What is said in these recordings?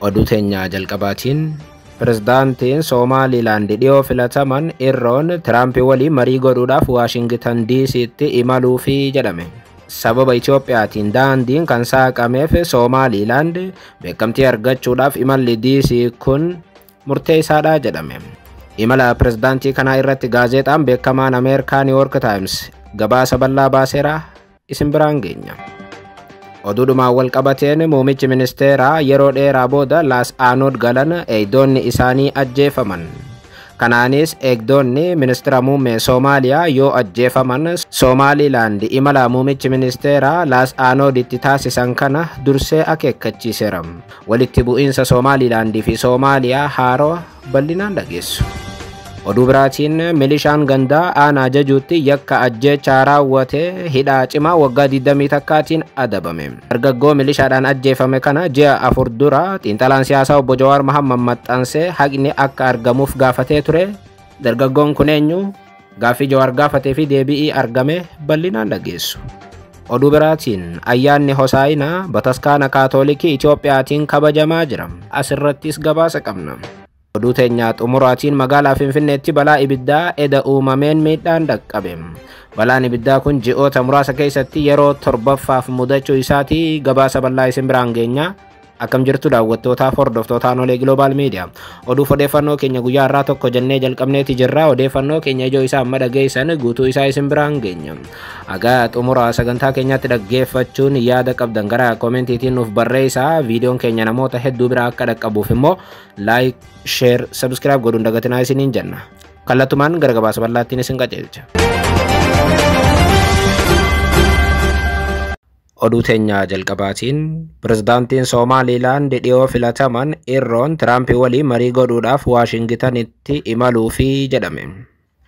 Oduu teenya jalqabaatiin Pirezidaantiin Somaaliilaand dhiyoo filataman Irroon Tiraamp waliin marii godhuudhaaf Waashingtan DC'tti imaluufi jedhame. Sababa Itoophiyaatiin daandiin kan saaqameef Somaaliilaand beekamtii argachuudhaaf imalli DC kun murteessaadha jedhame. Imala pirezidaantii kanaa irratti gaazexaan beekamaan Ameerikaa New York Times gabaasa bal'aa baaseera isin biraan geenya. Oduudhumaan wal qabateen muummichi ministeeraa yeroo dheeraa booda Laas Aanood galan eegdonni isaanii ajjeefaman. Kanaanis eegdonni ministeera muummee Soomaaliyaa yoo ajjeefaman Somaaliilaand imala muummichi ministeeraa Laas Aanooditti taasisan kana dursee akeekkachiiseera. Walitti bu'iinsa Somaaliilaandii fi Soomaaliyaa haaroo bal'inaan dhageessu. Oduu biraatiin milishaan gandaa aanaa jajuutti yakka ajjeechaa raawwate hidhaa cimaa waggaa 20 takkaatiin adabame. Dargaggoo milishaadhaan ajjeefame kana ji'a 4 dura xiinxalaan siyaasaa obbo Jawaar Mohammad maxxansee haqni akka argamuuf gaafatee ture. Dargaggoon kun eenyu? Gaaffii Jawaar gaafatee fi deebii argame bal'inaan dhageessu. Oduu biraatiin ayyaanni Hosaayinaa Bataskaana Kaatoolikii Itoophiyaatiin kabajamaa jira. Asirrattis gabaasa qabna. Oduu teenya xumuraatiin magaalaa Finfinneetti balaa ibiddaa eda uumameen miidhaan dhaqqabe. Balaan ibiddaa kun ji'oota muraasa keessatti yeroo 7ffaaf mudachuu isaati gabaasa bal'aa isin biraan geenya. Akkam jirtu daawwattootaaf hordoftootaan Olee Global Media. Oduu odeeffannoo keenya guyyaa irraa tokko jennee jalqabneeti jirra. Odeeffannoo keenya ijoo isaa amma dhageessan guutuu isaa isin biraan geenya. Aga xumura sagantaa keenyatti dhaggeeffachuun yaada qabdan gara koomentiitiin nuuf barreessaa. Viidiyoon keenya namoota hedduu biraa akka dhaqqabuuf immoo like, share, subscribe godhuun dagatinaa isiniin jenna. Kallattumaan gara gabaasa bal'aattiin isin qajeelcha. Oduu teenya jalqabaatiin Pirezidaantiin Somaaliilaand dhiyoo filataman Irroon Tiraamp waliin marii godhuudhaaf Waashingtanitti imaluufi jedhame.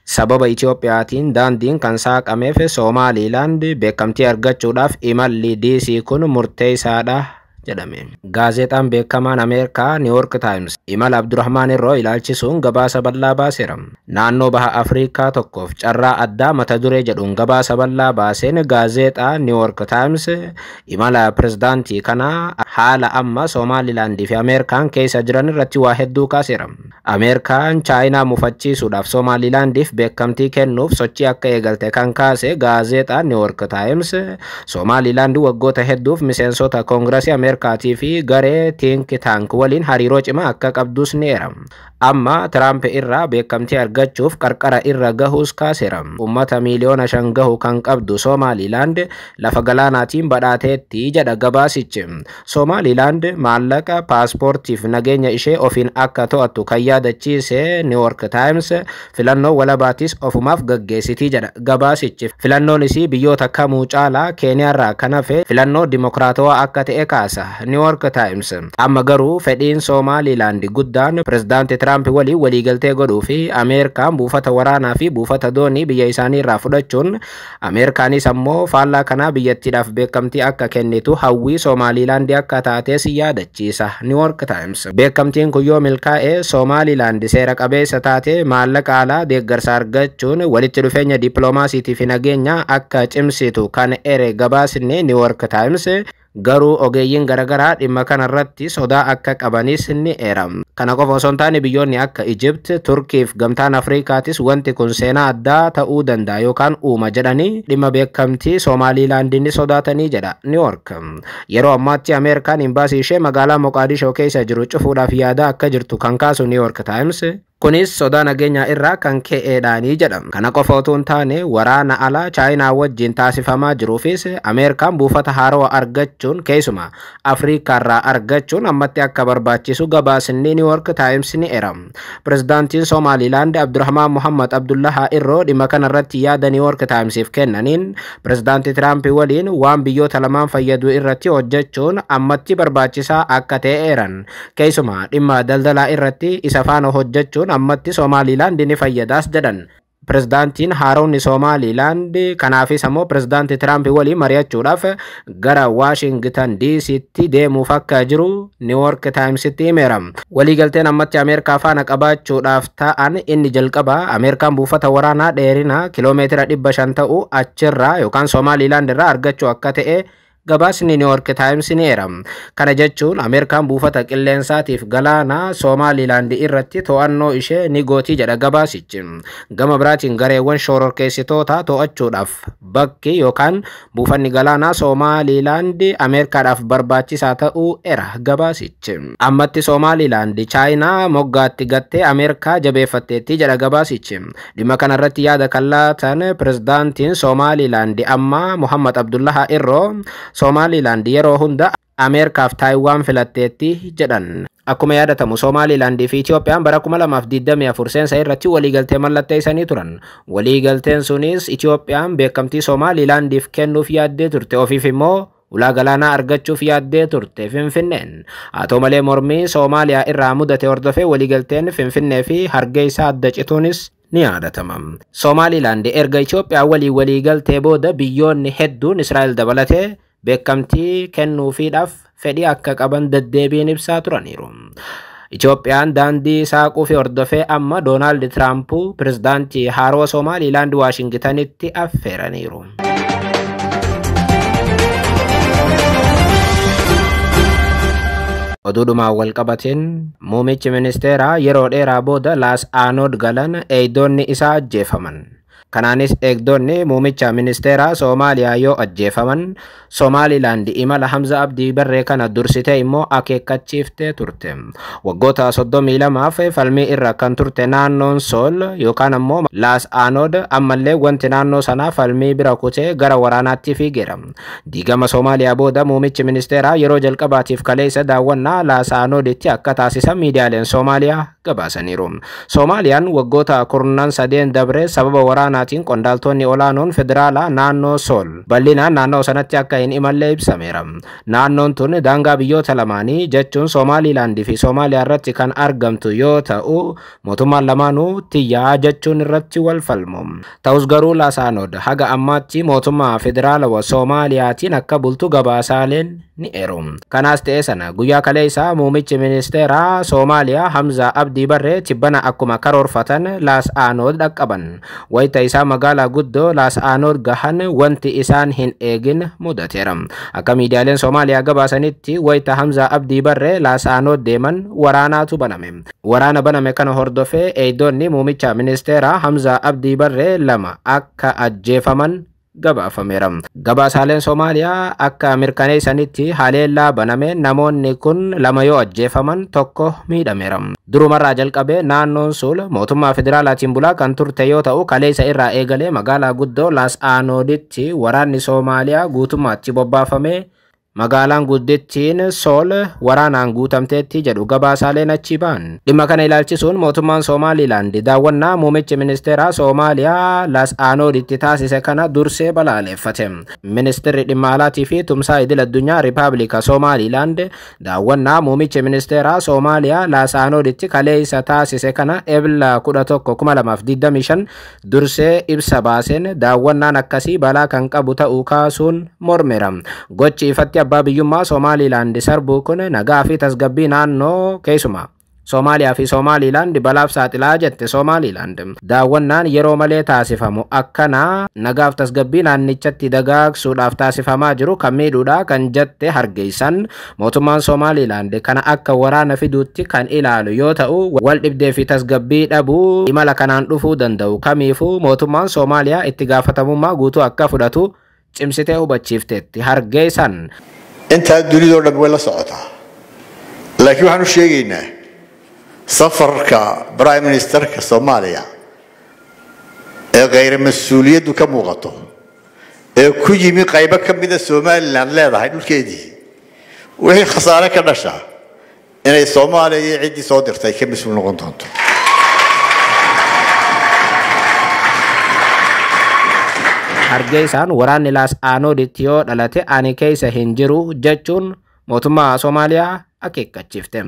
Sababa Itoophiyaatiin daandiin kan saaqameef Somaaliilaand beekamtii argachuudhaaf imalli DC kun murteessaadha jedhame. Gaazexaan beekamaan Ameerikaa New York Times imala Abdurrahmaan Irroo ilaalchisuun gabaasa bal'aa baaseera. Naannoo baha Afrikaa tokkoof carraa addaa mata duree jedhuun gabaasa bal'aa baaseen gaazexaa New York Times imala pirezidaantii kanaa haala amma Somaaliilaandii fi Ameerikaan keessa jiran irratti waa hedduu kaaseera. Ameerikaan Chaayinaa mufachiisuudhaaf Somaaliilaandiif beekamtii kennuuf sochii akka eegalte kan kaase gaazexaa New York Times Somaaliilaand waggoota hedduuf miseensota Koongiresii Ameerikaatii fi garee Think Tank waliin hariiroo cimaa akka qabdus ni eera. Amma Tiraamp irraa beekamtii argachuuf qarqara irra gahuus kaaseera. Uummata miliyoona 5 gahu kan qabdu Somaaliilaand lafa galaanaatiin badhaateetti jedha gabaasichi. Somaaliilaand maallaqa paaspoortiif nageenya ishee ofiin akka to'attu kan yaadachiise New York Times filannoo walabaatis ofumaaf gaggeessitii jedha gabaasichi. Filannoon isii biyyoota kamuu caalaa Keeniyaarraa kan hafe filannoo dimokiraatawaa akka ta'e kaasa New York Times. Amma garuu fedhiin Somaaliilaand guddaan pirezidaantii Tiraamp waliin waliigaltee godhuu fi Ameerikaan buufata waraanaa fi buufata doonii biyya isaanii irraa fudhachuun Ameerikaanis ammoo faallaa kanaa biyyattiidhaaf beekamtii akka kennitu hawwii Somaaliilaand akka taates yaadachiisa New York Times. Beekamtiin kun yoo milkaa'e Somaaliilaand seera qabeessa taate maallaqa alaa deeggarsa argachuun walitti dhufeenya dippiloomaasiitii fi nageenya akka cimsitu kan ere gabaasni New York Times. Garuu ogeeyyiin garagaraa dhimma kanarratti sodaa akka qabanis ni eera. Kana qofa osoo hin taane biyyoonni akka Egypt, Turkii fi Gamtaan Afrikaatis wanti kun seenaa addaa ta'uu danda'a yookaan uuma jedhanii dhimma beekamtii Somaaliilaand ni sodaatanii jedha New York. Yeroo ammaatti Ameerikaan imbaasii ishee magaalaa Moqaadishoo keessa jiru cufuudhaaf yaada akka jirtu kan kaasu New York Times. Kunis sodaa nageenyaa irraa kan ka'eedhaanii jedhama. Kana qofa otoo hin taane waraana alaa Chaayinaa wajjin taasifamaa jiruufis Ameerikaan buufata haarawaa argachuun keessumaa Afriikaarraa argachuun ammatti akka barbaachisu gabaasni New York Times ni eera. Pirezidaantiin Somaaliilaand Abdurrahmaan Mohammad Abdullahaa Irroo dhimma kanarratti yaada New York Timesiif kennaniin pirezidaantii Tiraamp waliin waan biyyoota lamaan fayyadu irratti hojjechuun ammatti barbaachisaa akka ta'e eeran. Keessumaa dhimma daldalaa irratti isa faana hojjechuun ammatti Somaaliilaand ni fayyadaas jedhan. Pirezidaantiin haaroonni Somaaliilaand kanaafis ammoo pirezidaantii Tiraamp waliin mari'achuudhaaf gara Waashingtan DC'tti deemuuf akka jiru New York Timesitti himeera. Waliigalteen ammatti Ameerikaa faana qabaachuudhaaf ta'an inni jalqabaa Ameerikaan buufata waraanaa dheerina kiiloomeetira 500 ta'u achirraa yookaan Somaaliilaand irraa argachuu akka ta'e gabaasni New York Times ni eeram. Kana jechuun Ameerikaan buufata qilleensaatiif galaana Somaliland irratti to'annoo ishee ni gooti jedha gabaasichi. Gama biraatiin gareewwan shororkeessitoota to'achuudhaaf bakki yookaan buufanni galaanaa Somaliland Ameerikaadhaaf barbaachisaa ta'uu eera gabaasichi. Ammatti Somaliland Chaayinaa moggaatti gattee Ameerikaa jabeeffatteetti jedha gabaasichi. Dhimma kanarratti yaada kan laatan pirezidaantiin Somaliland amma Muhammad Abdullah Irroo Somaliland yeroo hunda Ameerikaaf Taayiwaan filatteetti jedhan. Akkuma yaadatamu Somaliland fi Itoophiyaan bara 2024 seensa irratti waliigaltee mallatteessanii turan. Waliigalteen sunis Itoophiyaan beekamtii Somalilandiif kennuuf yaaddee turte, ofiif immoo ulaa galaanaa argachuuf yaaddee turte Finfinneen. Haa ta'u malee mormii Soomaaliyaa irraa mudate hordofee waliigalteen Finfinnee fi Hargeysa adda cituunis ni yaadatama. Somaliland erga Itoophiyaa waliigaltee booda biyyoonni hedduun Israa'el dabalatee beekamtii kennuufiidhaaf fedhii akka qaban deddeebiin ibsaa turaniiru. Itoophiyaan daandii saaquu fi hordofee amma Doonaald Tiraamp pirezidaantii haaroo Somaliland Waashingitanitti affeeraniiru. Oduudhumaan walqabateen muummichi ministeeraa yeroo dheeraa booda Laas Aanood galan eegdonni isaa ajjeefaman. Kanaanis eegdonni muummicha ministeeraa Soomaaliyaa yoo ajjeefaman Somaliland imala Hamza Abdii Barree kana dursitee immoo akeekkachiiftee turte. Waggoota 32 falmii irra kan turte naannoon Sool yookaan ammoo Laas Aanood ammallee wanti naannoo sanaa falmii bira kutee gara waraanaatti fiigeera. Diigama Soomaaliyaa booda muummichi ministeeraa yeroo jalqabaatiif kaleessa daawwannaa Laas Aanooditti akka taasisan miidiyaaleen Soomaaliyaa gabaasaniiru. Soomaaliyaan waggoota kurnan sadeen dabre sababa waraanaatiin qondaaltonni olaanoon federaalaa naannoo Sool bal'inaan naannoo sanatti akka hin imalle ibsameera. Naannoon tun daangaa biyyoota lamaanii jechuun Somaliland fi Soomaaliyaa irratti kan argamtu yoo ta'u mootummaan lamaanuu tiyyaa jechuun irratti wal falmu. Ta'us garuu Laas Aanood haga ammaatti mootummaa federaalawaa Soomaaliyaatiin akka bultu gabaasaaleen ni eeru. Kanaas ta'ee sana guyyaa kaleessaa muummichi ministeeraa Soomaaliyaa Hamza Abdii Barree tibbana akkuma karoorfatan Laas Aanood dhaqqaban. Wayita isaa magaalaa guddoo Laas Aanood gahan wanti isaan hin eegin mudateera. Akka miidiyaaleen Soomaaliyaa gabaasanitti wayita Hamza Abdii Barree Laas Aanood deeman waraanaatu baname. Waraana baname kana hordofee eegdonni muummicha ministeeraa Hamza Abdii Barree lama akka ajjeefaman gabaafameera. Gabaasaaleen Soomaaliyaa akka mirkaneessanitti haleellaa baname namoonni kun lama yoo ajjeefaman tokko miidhameera. Durumarraa jalqabee naannoon Sool mootummaa federaalaatiin bulaa kan turte yoo ta'u kaleessa irraa eegalee magaalaa guddoo Laas Aanooditti waraanni Soomaaliyaa guutummaatti bobbaafame. Magaalaan guddittiin Sool waraanaan guutamteetti jedhu gabaasaaleen achi ba'an. Dhimma kana ilaalchisuun mootummaan Somaliland daawwannaa muummichi ministeeraa Soomaaliyaa Laas Aanooditti taasise kana dursee balaaleffate. Ministeerri dhimma alaatii fi tumsaa idil addunyaa Rippaabilika Somaliland daawwannaa muummichi ministeeraa Soomaaliyaa Laas Aanooditti kaleessa taasise kana Ebla 11 2025 dursee ibsa baaseen daawwannaan akkasii balaa kan qabu ta'uu kaasuun mormeera. Gochi ifatti abbaa biyyummaa Somaliland sarbuu kun nagaa fi tasgabbii naannoo keessumaa Soomaaliyaa fi Somaliland balaaf saaxilaa jette Somaliland. Daawwannaan yeroo malee taasifamu akkana nagaaf tasgabbii naannichatti dagaagsuudhaaf taasifamaa jiru kan miidhuudha kan jette Hargeysan mootummaan Somaliland kana akka waraana fiduutti kan ilaalu yoo ta'u wal dhibdee fi tasgabbii dhabuu imala kanaan dhufuu danda'u kamiifuu mootummaan Soomaaliyaa itti gaafatamummaa guutuu akka fudhatu cimsitee hubachiifteetti Hargeysan. Inta dunida oo dhan way la socotaa. Laakiin waxaan u sheegaynaa safarka Prime Ministerka Soomaaliya ee غير mas'uuliyadu ka muuqato ee ku yimi qayb ka mid ah Somaliland leedahay dhulkeedii wixii khasaare ka dhasha inay Soomaaliya cidii soo dirtay ka mas'uul noqon doonto. Hargeysan waraanni Laas Aanooditti yoo dhalate ani keessa hin jiru jechuun mootummaa Soomaaliyaa akeekkachiifte.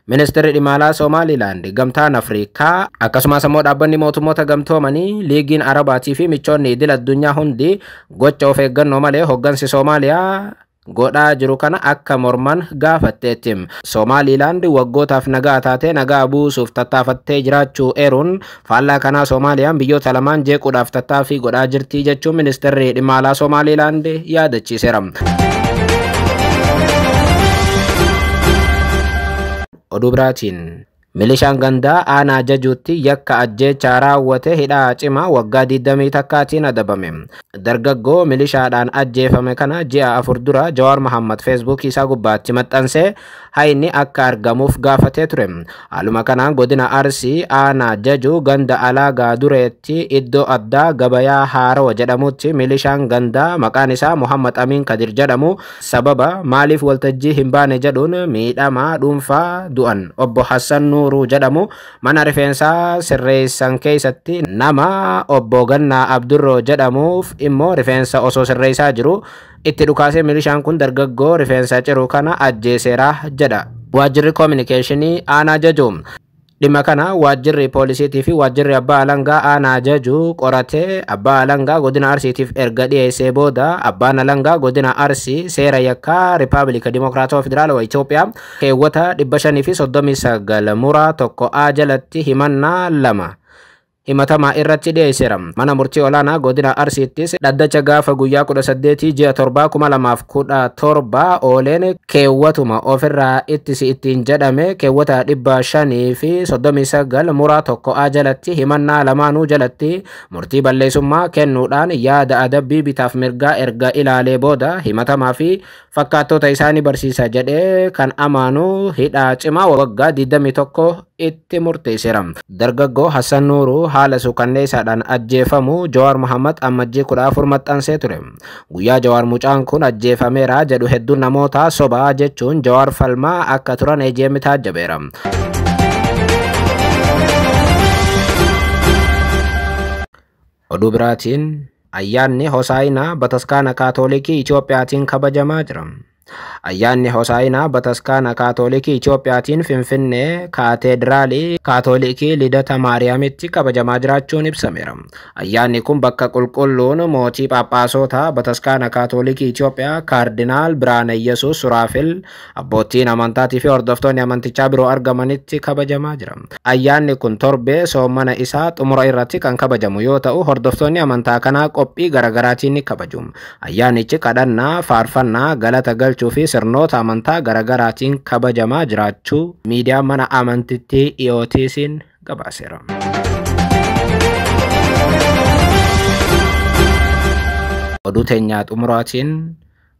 Ministeerri dhimma alaa Somaliland gamtaan Afrikaa akkasumas immoo dhaabbanni mootummoota gamtoomanii liigiin Arabaatii fi michoonni idil addunyaa hundi gocha of eeggannoo malee hoggansi Soomaaliyaa godhaa jiru kana akka morman gaafatteetti. Somaliland waggootaaf nagaa taatee nagaa buusuuf tattaafattee jiraachuu eeruun faallaa kanaa Soomaaliyaan biyyoota lamaan jeequudhaaf tattaaffii godhaa jirti jechuun ministeerri dhimma alaa Somaliland yaadachiiseera. Oduu biraatiin milishaan gandaa aanaa jajuutti yakka ajjeechaa raawwate hidhaa cimaa waggaa 20 takkaatiin adabame. Dargaggoo milishaadhaan ajjeefame kana ji'a 4 dura Jawaar Mohammad Facebook isaa gubbaatti maxxansee hayni akka argamuuf gaafatee ture. Haaluma kanaan godina Arsii aanaa jajuu ganda alaagaa dureetti iddoo addaa gabayaa Haaroo jedhamutti milishaan gandaa maqaan isaa Muhammad Amin Kadir jedhamu sababa maaliif waltajjii hin baane jedhuun miidhamaa dhuunfaa du'an obbo Hassan Nuuruu jedhamu mana rifeensaa sirreessan keessatti nama obbo Gannaa Abdurroo jedhamuuf immoo rifeensa osoo sirreessaa jiru itti dhukaasee milishaan kun dargaggoo rifeensa ciru kana ajjeeseera jedha waajjirri communicationii aanaa jajuu. Dhimma kana waajjirri poolisiitii fi waajjirri abbaa alangaa aanaa jajuu qoratee abbaa alangaa godina Arsiitiif erga dhiyeessee booda abbaan alangaa godina Arsii seera yakkaa Rippaabilika Dimokiraatawaa Federaalawaa Itoophiyaa keewwata 539 muraa 1A jalatti himannaa 2 himatamaa irratti dhiyeesseera. Mana murtii olaanaa godina Arsiittis dhaddacha gaafa guyyaa 18 ji'a 7 2017 ooleen keewwatuma ofirraa ittisi ittiin jedhame keewwata 539 muraa 1A jalatti himannaa lamaanuu jalatti murtii balleessummaa kennuudhaan yaada adabbii bitaaf mirgaa erga ilaalee booda himatamaa fi fakkaattota isaanii barsiisa jedhee kan amaanu hidhaa cimaa waggaa 21 itti murteesseera. Dargaggoo Hassan Nuuruu haala suukanneessaadhaan ajjeefamu Jawaar Mohammad ammajjii 14 maxxansee ture. Guyyaa Jawaar mucaan kun ajjeefameera jedhu hedduun namoota sobaa jechuun Jawaar falmaa akka turan eejeemmi taajjabeera. Oduu biraatiin ayyaanni Hosaayinaa Bataskaana Kaatoolikii Itoophiyaatiin kabajamaa jira. Ayyaanni Hosaayinaa Bataskaana Kaatoolikii Itoophiyaatiin Finfinnee Kaateedraalii Kaatoolikii Lidata Maariyaamitti kabajamaa jiraachuun ibsameera. Ayyaanni kun bakka qulqulluun mootii Phaaphaasota Bataskaana Kaatoolikii Itoophiyaa Kaardinaal Biraane Yesuus Suraafil abbootiin amantaatii fi hordoftoonni amantichaa biroo argamanitti kabajamaa jira. Ayyaanni kun torbee soomana isaa xumura irratti kan kabajamu yoo ta'u hordoftoonni amantaa kanaa qophii garaagaraatiin ni kabaju. Ayyaanichi kadhannaa, faarfannaa, galata galchuu fi sirnoota amantaa garaagaraatiin kabajamaa jiraachuu miidiyaa mana amantittii EOTC'n gabaaseera. Oduu teenyaa xumuraatiin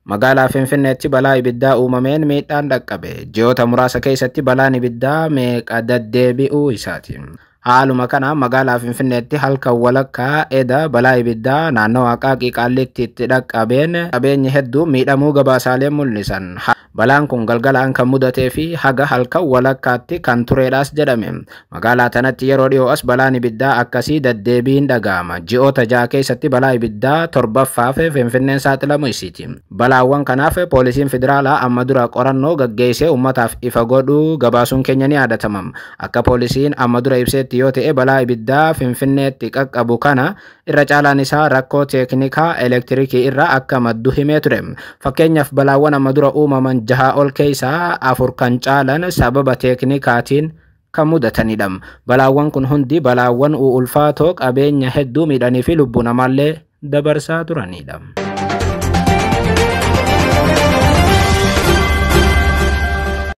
magaalaa Finfinneetti balaa ibiddaa uumameen miidhaan dhaqqabe. Ji'oota muraasa keessatti balaan ibiddaa meeqa deddeebi'uu isaati. Haaluma kana magaalaa Finfinneetti halkan walakkaa eda balaa ibiddaa naannoo Aqaaqii Qaallitti itti dhaqqabeen qabeenyi hedduu miidhamuu gabaasaaleen mul'isan. Balaan kun galgalaan kan mudatee fi haga halkan walakkaatti kan tureedhaas jedhame. Magaalaa tanatti yeroo dhiyoo as balaan ibiddaa akkasii deddeebiin dhaga'ama. Ji'oota 6 keessatti balaa ibiddaa 7ffaaf Finfinneen saaxilamu isiiti. Balaawwan kanaaf poolisiin federaalaa amma dura qorannoo gaggeessee uummataaf ifa godhuu gabaasuun keenya ni yaadatama. Akka poolisiin amma dura ibseetti yoo ta'e balaa ibiddaa Finfinneetti qaqqabu kana irra caalaan isaa rakkoo teeknikaa elektirikii irraa akka maddu himee ture. Fakkeenyaaf balaawwan amma dura uumaman 6 ol keessaa 4 kan caalan sababa teeknikaatiin kan mudatanidha. Balaawwan kun hundi balaawwan ulfaatoo qabeenya hedduu miidhanii fi lubbuu namaallee dabarsaa turanidha.